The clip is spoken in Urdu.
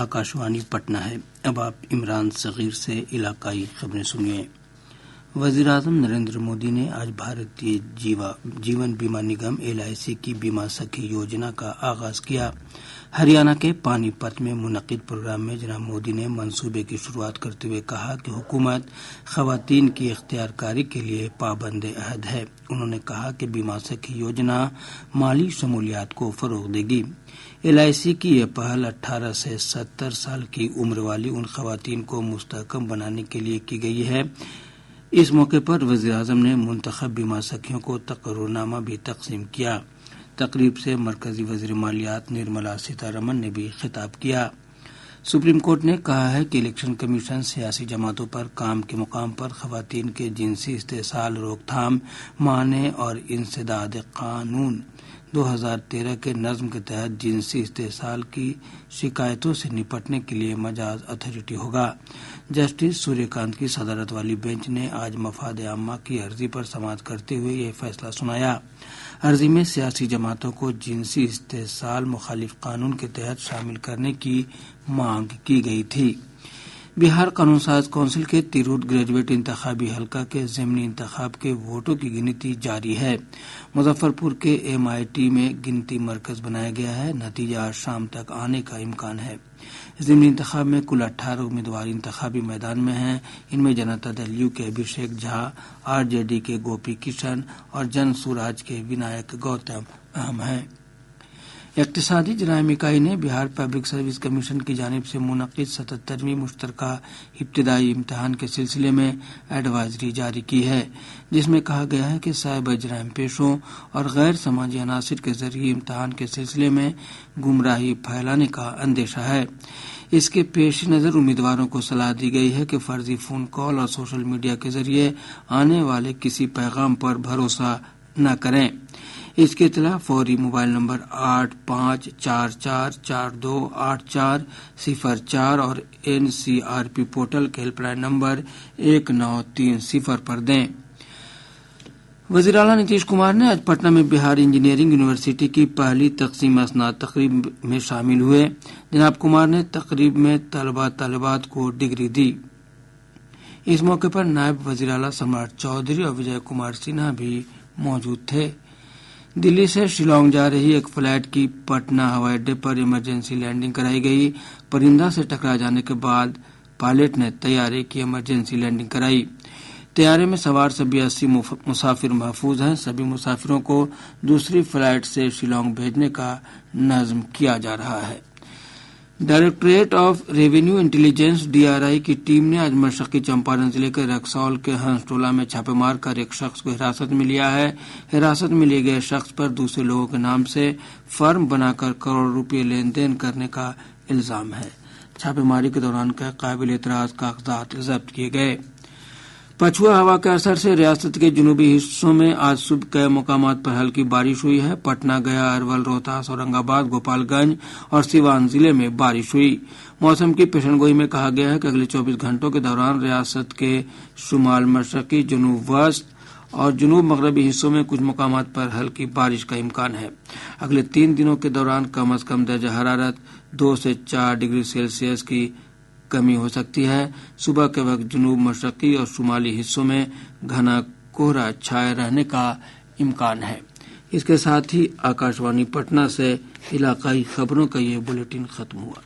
آکاشوانی پٹنہ ہے۔ اب آپ عمران صغیر سے علاقائی خبریں سنیے۔ وزیر اعظم نریندر مودی نے آج بھارتیہ جیون بیمہ نگم LIC کی بیمہ سکھی یوجنا کا آغاز کیا۔ ہریانہ کے پانی پت میں منعقد پروگرام میں جناب مودی نے منصوبے کی شروعات کرتے ہوئے کہا کہ حکومت خواتین کی اختیار کاری کے لیے پابند عہد ہے۔ انہوں نے کہا کہ بیمہ سکھی یوجنا مالی شمولیات کو فروغ دے گی۔ LIC کی یہ پہل 18 سے 70 سال کی عمر والی ان خواتین کو مستحکم بنانے کے لیے کی گئی ہے۔ اس موقع پر وزیر اعظم نے منتخب بیمہ سکھیوں کو تقررنامہ بھی تقسیم کیا۔ تقریب سے مرکزی وزیر مالیات نرملا سیتارمن نے بھی خطاب کیا۔ سپریم کورٹ نے کہا ہے کہ الیکشن کمیشن سیاسی جماعتوں پر کام کے مقام پر خواتین کے جنسی استحصال روک تھام مانع اور انسداد قانون 2013 کے نظم کے تحت جنسی استحصال کی شکایتوں سے نپٹنے کے لیے مجاز اتھارٹی ہوگا۔ جسٹس سوریہ کانت کی صدارت والی بینچ نے آج مفاد عامہ کی عرضی پر سماعت کرتے ہوئے یہ فیصلہ سنایا۔ عرضی میں سیاسی جماعتوں کو جنسی استحصال مخالف قانون کے تحت شامل کرنے کی مانگ کی گئی تھی۔ بہار قانون ساز کونسل کے تیروت گریجویٹ انتخابی حلقہ کے ضمنی انتخاب کے ووٹوں کی گنتی جاری ہے۔ مظفر پور کے MIT میں گنتی مرکز بنایا گیا ہے۔ نتیجہ آج شام تک آنے کا امکان ہے۔ ضمنی انتخاب میں کل 18 امیدوار انتخابی میدان میں ہیں۔ ان میں جنتا دل یو کے ابھیشیک جھا، RJD کے گوپی کشن اور جن سوراج کے ونائک گوتم اہم ہیں۔ اقتصادی جرائم اکائی نے بہار پبلک سروس کمیشن کی جانب سے منعقد 77ویں مشترکہ ابتدائی امتحان کے سلسلے میں ایڈوائزری جاری کی ہے، جس میں کہا گیا ہے کہ سائبر جرائم پیشوں اور غیر سماجی عناصر کے ذریعے امتحان کے سلسلے میں گمراہی پھیلانے کا اندیشہ ہے۔ اس کے پیش نظر امیدواروں کو صلاح دی گئی ہے کہ فرضی فون کال اور سوشل میڈیا کے ذریعے آنے والے کسی پیغام پر بھروسہ نہ کریں۔ اس کی اطلاع فوری موبائل نمبر 8544428404 اور NCRP پورٹل کے ہیلپ لائن نمبر 1930 پر دیں۔ وزیر اعلیٰ نتیش کمار نے آج پٹنہ میں بہار انجینئرنگ یونیورسٹی کی پہلی تقسیم اسناد تقریب میں شامل ہوئے۔ جناب کمار نے تقریب میں طالبات کو ڈگری دی۔ اس موقع پر نائب وزیر اعلیٰ سمراٹ چودھری اور وجے کمار سنہا بھی موجود تھے۔ دلی سے شیلانگ جا رہی ایک فلائٹ کی پٹنہ ہوائی اڈے پر ایمرجنسی لینڈنگ کرائی گئی۔ پرندہ سے ٹکرا جانے کے بعد پائلٹ نے طیارے کی ایمرجنسی لینڈنگ کرائی۔ طیارے میں سوار سبھی 80 مسافر محفوظ ہیں۔ سبھی مسافروں کو دوسری فلائٹ سے شیلانگ بھیجنے کا نظم کیا جا رہا ہے۔ Directorate of revenue intelligence DRI کی ٹیم نے آج مشرقی چمپارن ضلع کے رکسول کے ہنس ٹولہ میں چھاپے مار کر ایک شخص کو حراست میں لیا ہے۔ حراست میں لیے گئے شخص پر دوسرے لوگوں کے نام سے فرم بنا کر کروڑ روپے لین دین کرنے کا الزام ہے۔ چھاپے ماری کے دوران قابل اعتراض کاغذات ضبط کیے گئے۔ پچھوا ہوا کے اثر سے ریاست کے جنوبی حصوں میں آج صبح کئی مقامات پر ہلکی بارش ہوئی ہے۔ پٹنہ، گیا، ارول، روہتاس، اورنگ آباد، گوپال گنج اور سیوان ضلع میں بارش ہوئی۔ موسم کی پیشن گوئی میں کہا گیا ہے کہ اگلے 24 گھنٹوں کے دوران ریاست کے شمال مشرقی، جنوب وسط اور جنوب مغربی حصوں میں کچھ مقامات پر ہلکی بارش کا امکان ہے۔ اگلے 3 دنوں کے دوران کم از کم درجہ حرارت 2 سے 4 ڈگری سیلسیس کی کمی ہو سکتی ہے۔ صبح کے وقت جنوب مشرقی اور شمالی حصوں میں گھنا کوہرا چھائے رہنے کا امکان ہے۔ اس کے ساتھ ہی آکاشوانی پٹنہ سے علاقائی خبروں کا یہ بلیٹن ختم ہوا۔